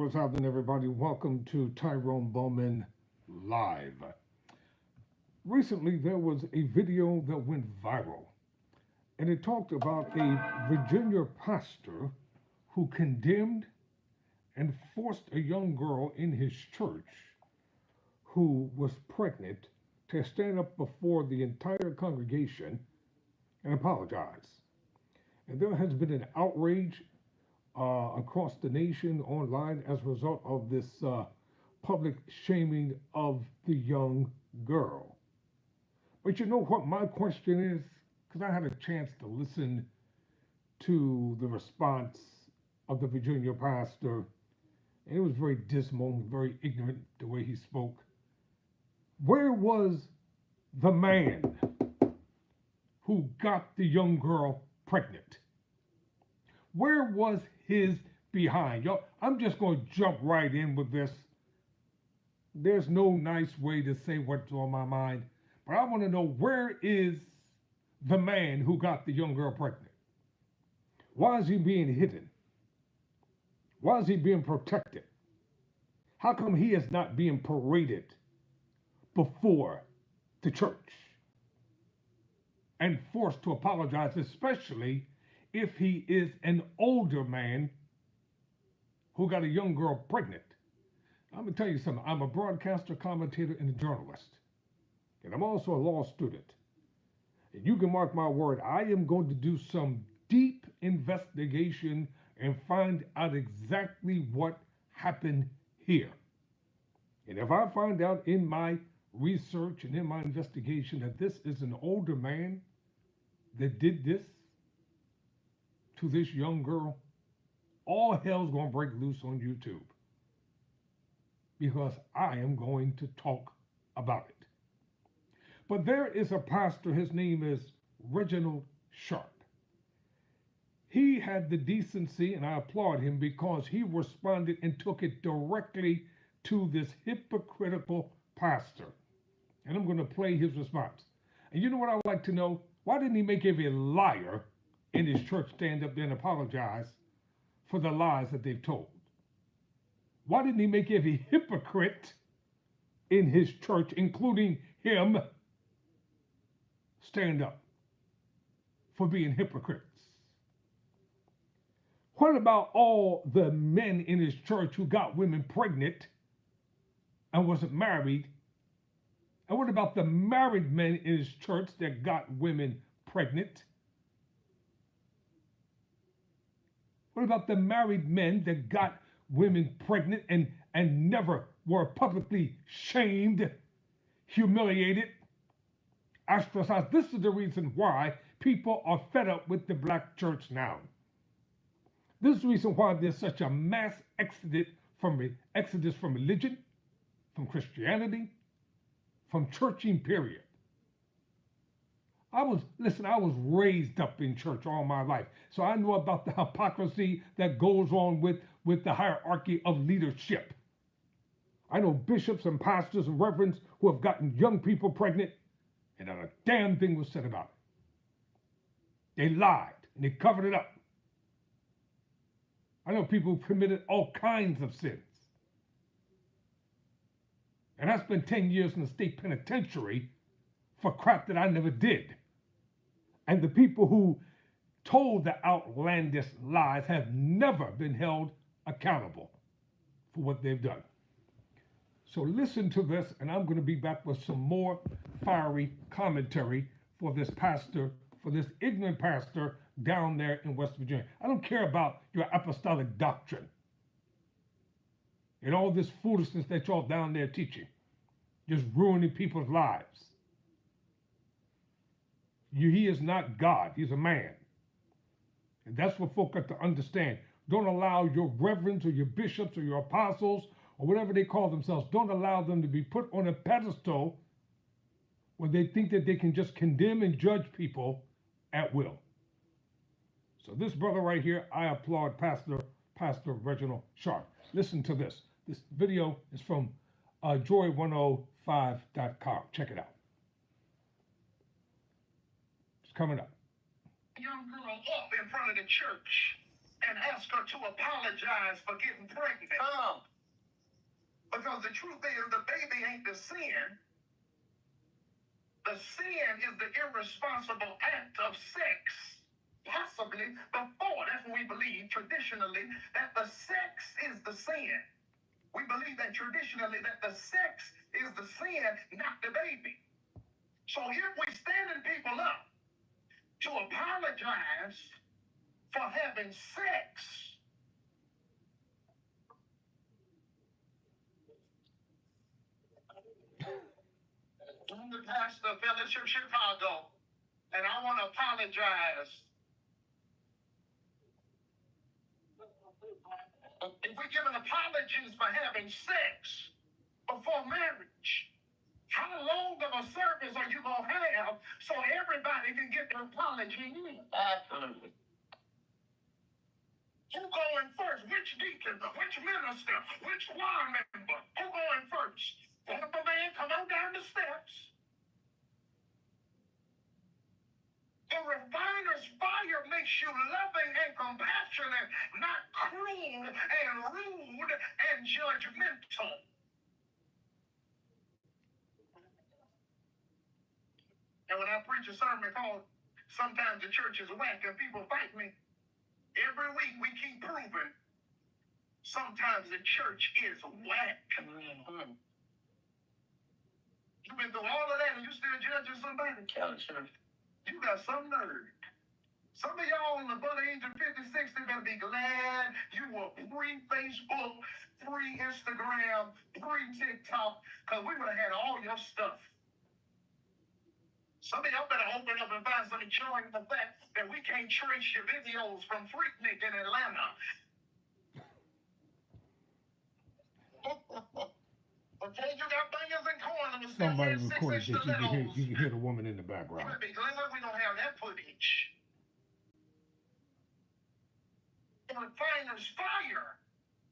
What's happening, everybody? Welcome to Tyrone Bowman Live. Recently, there was a video that went viral, and it talked about a Virginia pastor who condemned and forced a young girl in his church who was pregnant to stand up before the entire congregation and apologize. And there has been an outrage across the nation online as a result of this public shaming of the young girl. But you know what my question is? Because I had a chance to listen to the response of the Virginia pastor, and it was very dismal, very ignorant the way he spoke. Where was the man who got the young girl pregnant? Where was his behind? Yo, I'm just going to jump right in with this. There's no nice way to say what's on my mind, but I want to know, where is the man who got the young girl pregnant? Why is he being hidden? Why is he being protected? How come he is not being paraded before the church and forced to apologize, especially if he is an older man who got a young girl pregnant? I'm going to tell you something. I'm a broadcaster, commentator, and a journalist. And I'm also a law student. And you can mark my word, I am going to do some deep investigation and find out exactly what happened here. And if I find out in my research and in my investigation that this is an older man that did this to this young girl, all hell's going to break loose on YouTube, because I am going to talk about it. But there is a pastor, his name is Reginald Sharp. He had the decency, and I applaud him, because he responded and took it directly to this hypocritical pastor. And I'm going to play his response. And you know what I would like to know? Why didn't he make every liar in his church stand up there and apologize for the lies that they've told? Why didn't he make every hypocrite in his church, including him, stand up for being hypocrites? What about all the men in his church who got women pregnant and wasn't married? And what about the married men in his church that got women pregnant? What about the married men that got women pregnant and never were publicly shamed, humiliated, ostracized? This is the reason why people are fed up with the black church now. This is the reason why there's such a mass exodus from religion, from Christianity, from churching, period. I was raised up in church all my life, so I know about the hypocrisy that goes on with the hierarchy of leadership. I know bishops and pastors and reverends who have gotten young people pregnant, and not a damn thing was said about it. They lied, and they covered it up. I know people who committed all kinds of sins. And I spent 10 years in the state penitentiary for crap that I never did. And the people who told the outlandish lies have never been held accountable for what they've done. So listen to this, and I'm going to be back with some more fiery commentary for this pastor, for this ignorant pastor down there in West Virginia. I don't care about your apostolic doctrine and all this foolishness that y'all down there teaching, just ruining people's lives. He is not God. He's a man. And that's what folk got to understand. Don't allow your reverends or your bishops or your apostles or whatever they call themselves, don't allow them to be put on a pedestal where they think that they can just condemn and judge people at will. So this brother right here, I applaud Pastor Reginald Sharp. Listen to this. This video is from joy105.com. Check it out. It's coming up. Young girl up in front of the church and ask her to apologize for getting pregnant. Come on. Because the truth is, the baby ain't the sin. The sin is the irresponsible act of sex, possibly before. That's what we believe traditionally, that the sex is the sin. We believe that traditionally that the sex is the sin, not the baby. So if we standing people up to apologize for having sex, I'm the pastor of Fellowship Chicago, and I want to apologize. If we give an apologies for having sex before marriage, how long of a service are you going to have so everybody can get their apology in? Absolutely. Who going first? Which deacon? Which minister? Which choir member? Who going first? Wonderful man, come on down the steps. The refiner's fire makes you loving and compassionate, not cruel and rude and judgmental. And when I preach a sermon called Sometimes the Church is Whack and people fight me, every week we keep proving sometimes the church is whack. Mm-hmm. You've been through all of that and you still judging somebody? You got some nerve. Some of y'all in the above the age of 50, 60 better be glad you were pre-Facebook, pre-Instagram, pre-TikTok, because we would have had all your stuff. Some of y'all better open up and find something showing the fact that we can't trace your videos from Freaknik in Atlanta. Okay, you got bangers and corn. Somebody recorded this. You can hear the woman in the background. You better be glad we don't have that footage. The refiner's fire,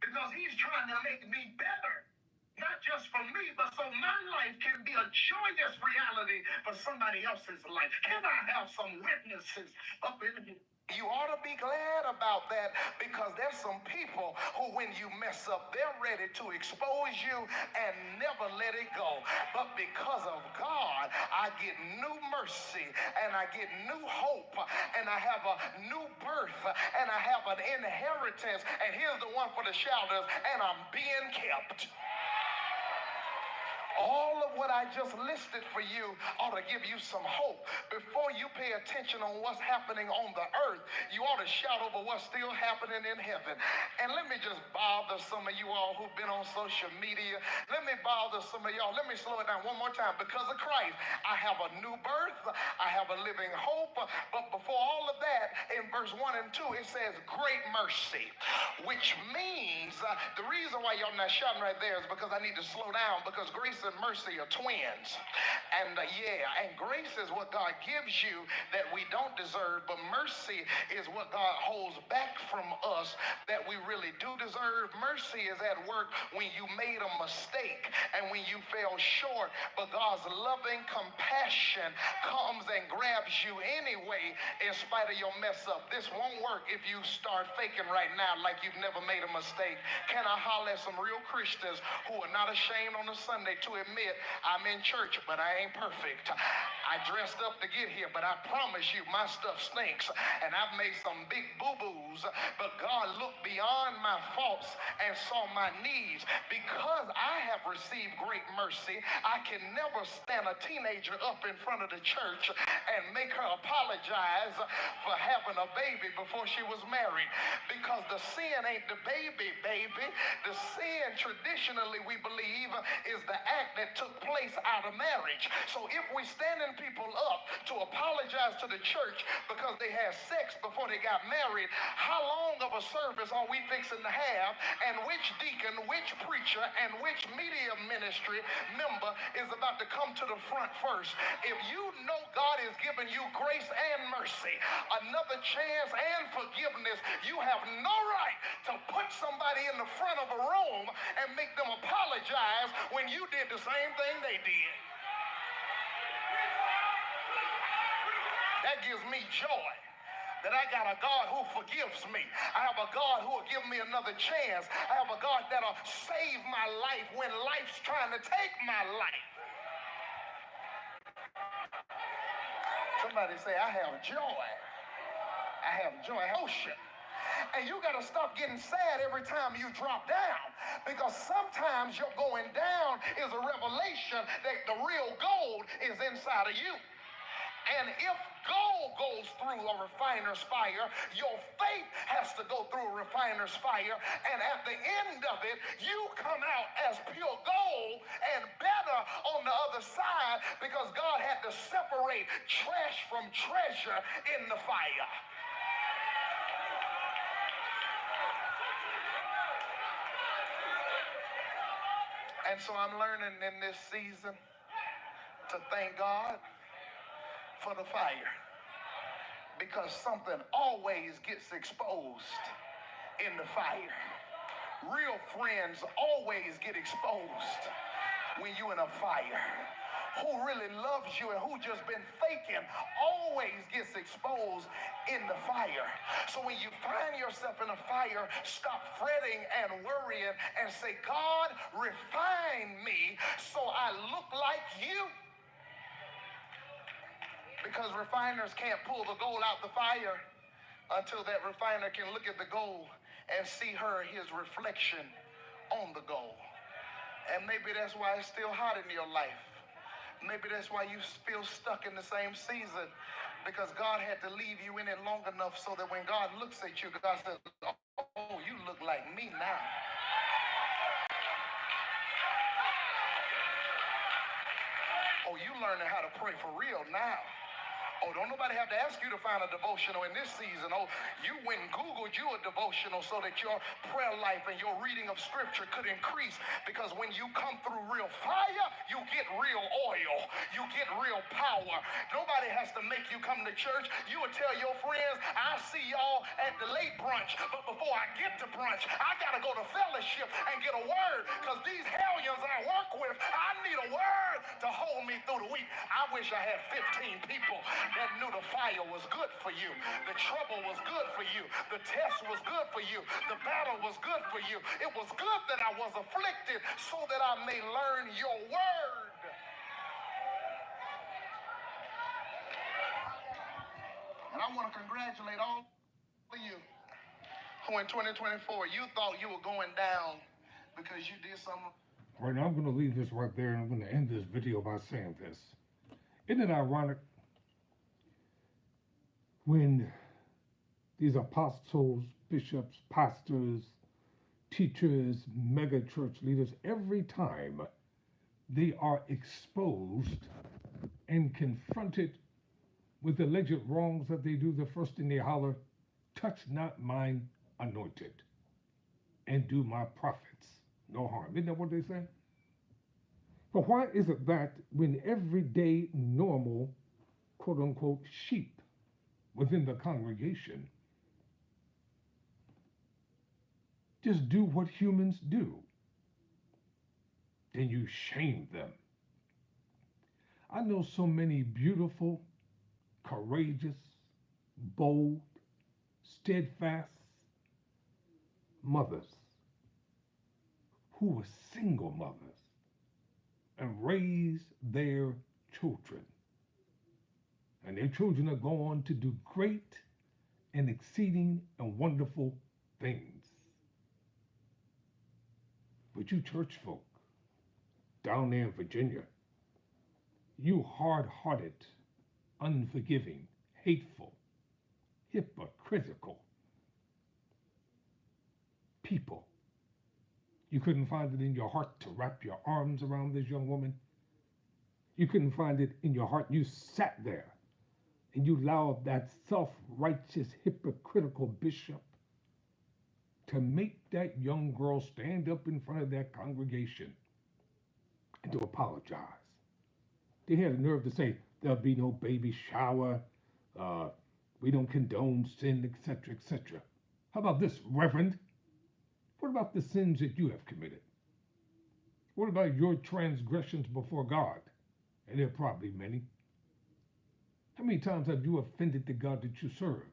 because he's trying to make me better. Not just for me, but so my life can be a joyous reality for somebody else's life. Can I have some witnesses up in here? You ought to be glad about that, because there's some people who, when you mess up, they're ready to expose you and never let it go. But because of God, I get new mercy and I get new hope and I have a new birth and I have an inheritance. And here's the one for the shouters, and I'm being kept. All of what I just listed for you ought to give you some hope. Before you pay attention on what's happening on the earth, you ought to shout over what's still happening in heaven. And let me just bother some of you all who've been on social media. Let me bother some of y'all. Let me slow it down one more time. Because of Christ, I have a new birth. I have a living hope. But before all of that, in verse 1 and 2, it says great mercy, which means the reason why y'all not shouting right there is because I need to slow down, because grace and mercy are twins. And and grace is what God gives you that we don't deserve, but mercy is what God holds back from us that we really do deserve. Mercy is at work when you made a mistake and when you fell short, but God's loving compassion comes and grabs you anyway in spite of your mess up. This won't work if you start faking right now like you've never made a mistake. Can I holler at some real Christians who are not ashamed on a Sunday to admit, I'm in church, but I ain't perfect. I dressed up to get here, but I promise you my stuff stinks, and I've made some big boo-boos, but God looked beyond my faults and saw my needs. Because I have received great mercy, I can never stand a teenager up in front of the church and make her apologize for having a baby before she was married, because the sin ain't the baby. The sin, traditionally we believe, is the act that took place out of marriage. So if we standing people up to apologize to the church because they had sex before they got married, how long of a service are we fixing to have? And which deacon, which preacher, and which media ministry member is about to come to the front first? If you know God is giving you grace and mercy, another chance and forgiveness, you have no right to put somebody in the front of a room and make them apologize when you did the same thing they did. That gives me joy, that I got a God who forgives me. I have a God who will give me another chance. I have a God that'll save my life when life's trying to take my life. Somebody say, I have joy. I have joy. Ocean. And you got to stop getting sad every time you drop down, because sometimes your going down is a revelation that the real gold is inside of you. And if gold goes through a refiner's fire, your faith has to go through a refiner's fire. And at the end of it, you come out as pure gold and better on the other side, because God had to separate trash from treasure in the fire. And so I'm learning in this season to thank God for the fire, because something always gets exposed in the fire. Real friends always get exposed when you're in a fire. Who really loves you and who just been faking always gets exposed in the fire. So when you find yourself in a fire, stop fretting and worrying and say, God, refine me so I look like you. Because refiners can't pull the gold out the fire until that refiner can look at the gold and see his reflection on the gold. And maybe that's why it's still hot in your life. Maybe that's why you feel stuck in the same season, because God had to leave you in it long enough so that when God looks at you, God says, oh, you look like me now. Oh, you learning how to pray for real now. Oh, don't nobody have to ask you to find a devotional in this season. Oh, you went and Googled you a devotional so that your prayer life and your reading of scripture could increase. Because when you come through real fire, you get real oil. You get real power. Nobody has to make you come to church. You will tell your friends, I'll see y'all at the late brunch. But before I get to brunch, I got to go to fellowship and get a word. Because these hellions I work with, I need a word to hold me through the week. I wish I had 15 people that knew the fire was good for you. The trouble was good for you. The test was good for you. The battle was good for you. It was good that I was afflicted so that I may learn your word. And I want to congratulate all of you who in 2024, you thought you were going down because you did something. All right, now I'm going to leave this right there, and I'm going to end this video by saying this. Isn't it ironic when these apostles, bishops, pastors, teachers, mega church leaders, every time they are exposed and confronted with alleged wrongs that they do, the first thing they holler, touch not mine anointed, and do my prophets no harm. Isn't that what they say? But why is it that when everyday, normal, quote unquote, sheep within the congregation just do what humans do, then you shame them? I know so many beautiful, courageous, bold, steadfast mothers who were single mothers and raised their children. And their children are going on to do great and exceeding and wonderful things. But you church folk down there in Virginia, you hard-hearted, unforgiving, hateful, hypocritical people, you couldn't find it in your heart to wrap your arms around this young woman. You couldn't find it in your heart. You sat there and you allowed that self-righteous, hypocritical bishop to make that young girl stand up in front of that congregation and to apologize. They had the nerve to say, there'll be no baby shower, we don't condone sin, etc., etc. How about this, Reverend? What about the sins that you have committed? What about your transgressions before God? And there are probably many. How many times have you offended the God that you serve?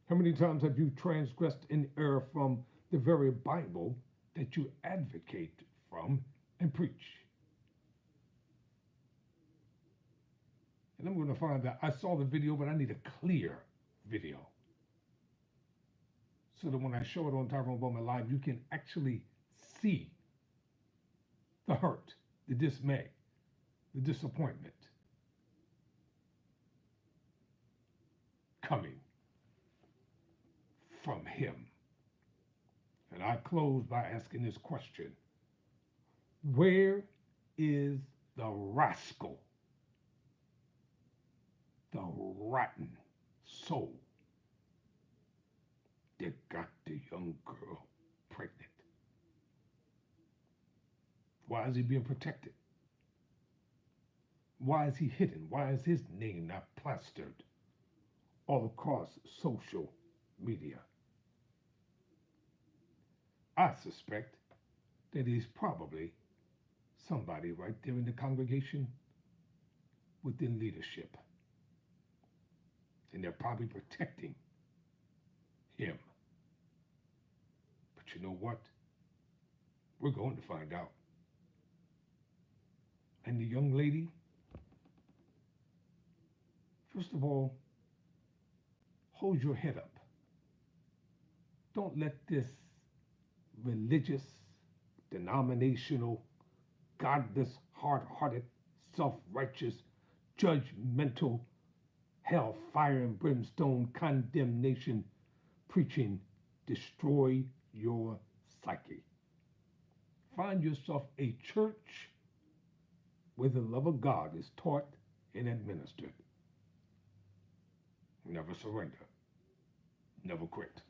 How many times have you transgressed in error from the very Bible that you advocate from and preach? And I'm going to find that I saw the video, but I need a clear video. So that when I show it on Tyrone Bowman Live, you can actually see the hurt, the dismay, the disappointment coming from him. And I close by asking this question: where is the rascal, the rotten soul that got the young girl pregnant? Why is he being protected? Why is he hidden? Why is his name not plastered all across social media? I suspect that he's probably somebody right there in the congregation within leadership. And they're probably protecting him. But you know what? We're going to find out. And the young lady, first of all, hold your head up. Don't let this religious, denominational, godless, hard-hearted, self-righteous, judgmental, hell, fire, and brimstone condemnation preaching destroy your psyche. Find yourself a church where the love of God is taught and administered. Never surrender. Never quit.